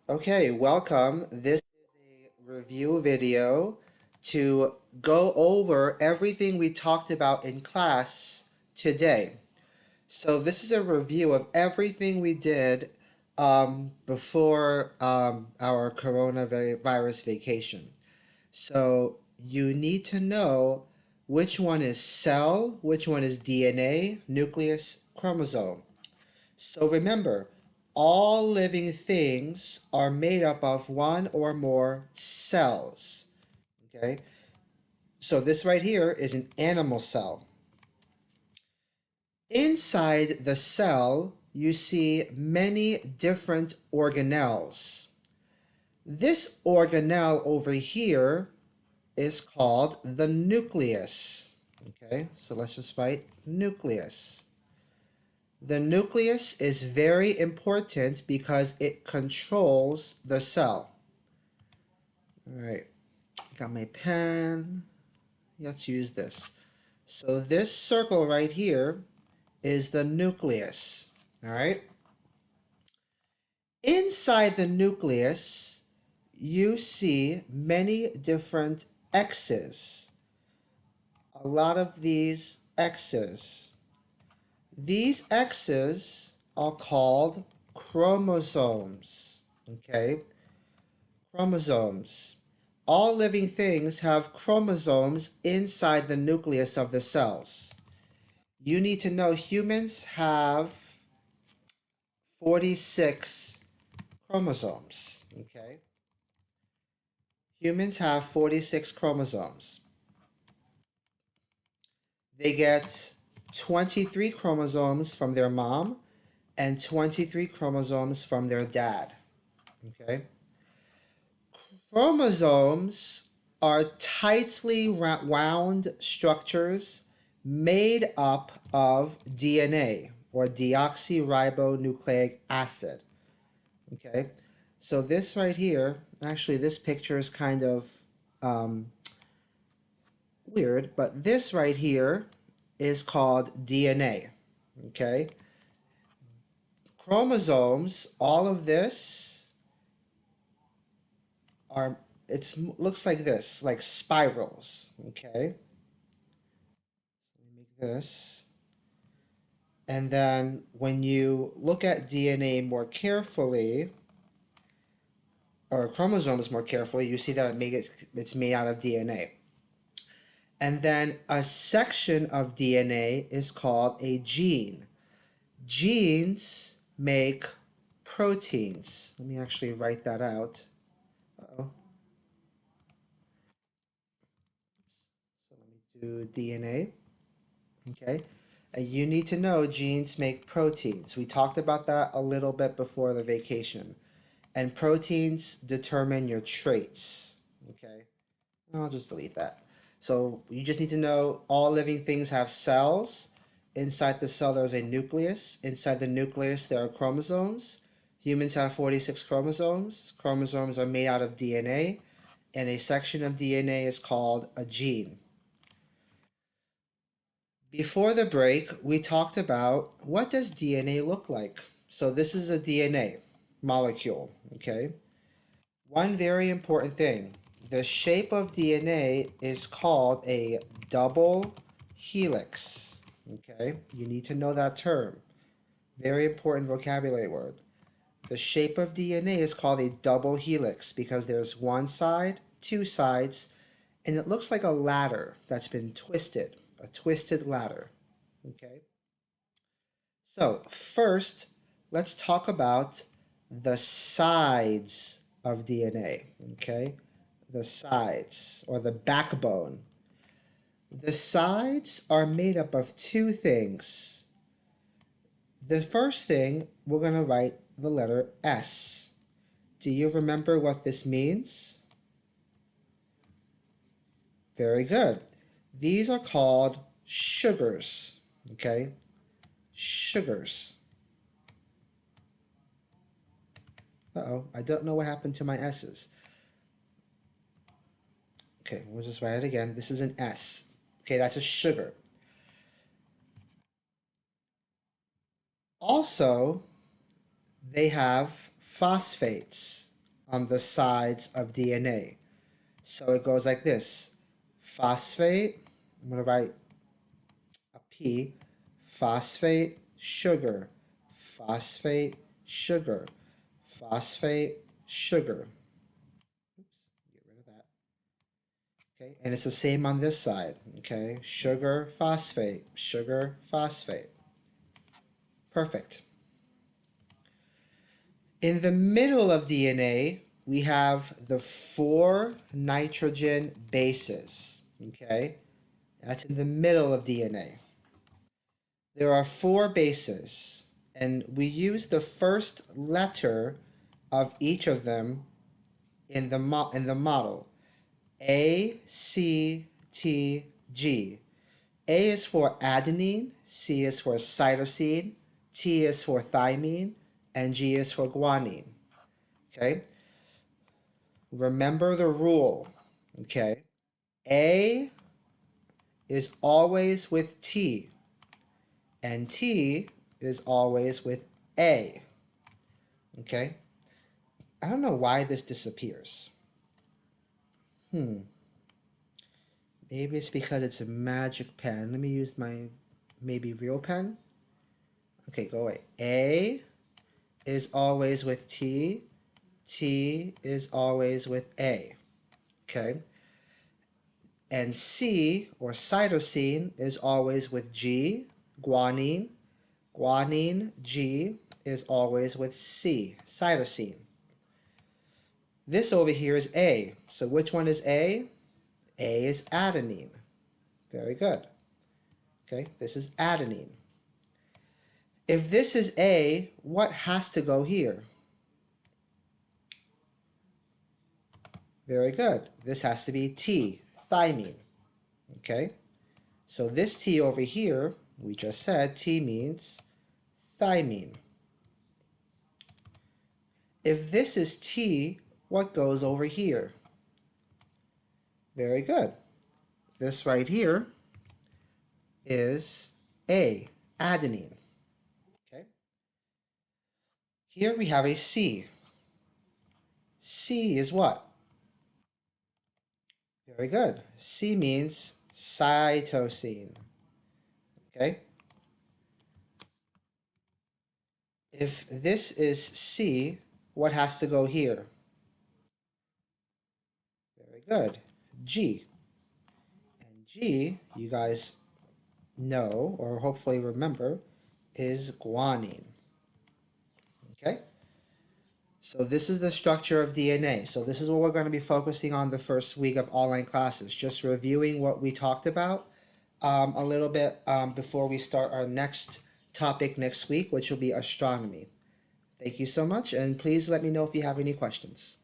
Okay, welcome. This is a review video to go over everything we talked about in class today. So this is a review of everything we did before our coronavirus vacation. So you need to know which one is cell, which one is DNA, nucleus, chromosome. So remember, all living things are made up of one or more cells. Okay? So this right here is an animal cell. Inside the cell, you see many different organelles. This organelle over here is called the nucleus. Okay, so let's just write nucleus. The nucleus is very important because it controls the cell. All right, got my pen. Let's use this. So this circle right here is the nucleus. All right. Inside the nucleus, you see many different X's. A lot of these X's. These X's are called chromosomes. Okay? Chromosomes. All living things have chromosomes inside the nucleus of the cells. You need to know humans have 46 chromosomes. Okay? Humans have 46 chromosomes. They get 23 chromosomes from their mom and 23 chromosomes from their dad. Okay? Chromosomes are tightly wound structures made up of DNA or deoxyribonucleic acid. Okay, so this right here, actually, this picture is kind of um, weird, but this right here is called DNA. Okay, chromosomes, all of this are, it looks like this, like spirals. Okay, let me make this. And then when you look at DNA more carefully, or chromosomes more carefully, you see that it's made out of DNA. And then a section of DNA is called a gene. Genes make proteins. Let me actually write that out. Uh-oh. So let me do DNA. Okay. And you need to know genes make proteins. We talked about that a little bit before the vacation. And proteins determine your traits. Okay. I'll just delete that. So you just need to know all living things have cells. Inside the cell, there's a nucleus. Inside the nucleus, there are chromosomes. Humans have 46 chromosomes. Chromosomes are made out of DNA, and a section of DNA is called a gene. Before the break, we talked about what does DNA look like. So this is a DNA molecule, okay? One very important thing, the shape of DNA is called a double helix. Okay, you need to know that term. Very important vocabulary word. The shape of DNA is called a double helix because there's one side, two sides, and it looks like a ladder that's been twisted, a twisted ladder. Okay, so first, let's talk about the sides of DNA. Okay, the sides or the backbone. The sides are made up of two things. The first thing, we're going to write the letter S. Do you remember what this means? Very good. These are called sugars. Okay? Sugars. Uh-oh, I don't know what happened to my S's. Okay, we'll just write it again. This is an S. Okay, that's a sugar. Also, they have phosphates. on the sides of DNA. So it goes like this. Phosphate, I'm going to write a P, phosphate, sugar, phosphate, sugar, phosphate, sugar. Oops, get rid of that. Okay, and it's the same on this side. Okay, sugar, phosphate, sugar, phosphate. Perfect. In the middle of DNA, we have the 4 nitrogen bases. Okay, that's in the middle of DNA. There are 4 bases, and we use the first letter of each of them in the model. A, C, T, G. A is for adenine, C is for cytosine, T is for thymine, and G is for guanine. Okay? Remember the rule. Okay? A is always with T, and T is always with A. Okay? I don't know why this disappears. Maybe it's because it's a magic pen. Let me use my maybe real pen. Okay, go away. A is always with T. T is always with A. Okay? And C, or cytosine, is always with G. Guanine. Guanine, G, is always with C. Cytosine. This over here is A. So which one is A? A is adenine. Very good. Okay, this is adenine. If this is A, what has to go here? Very good. This has to be T, thymine. Okay, so this T over here, we just said T means thymine. If this is T, what goes over here? Very good. This right here is A, adenine. Okay. Here we have a C. C is what? Very good. C means cytosine. Okay. If this is C, what has to go here? Very good. G. And G, you guys know or hopefully remember, is guanine. Okay? So this is the structure of DNA. So this is what we're going to be focusing on the first week of online classes. Just reviewing what we talked about a little bit before we start our next topic next week, which will be astronomy. Thank you so much, and please let me know if you have any questions.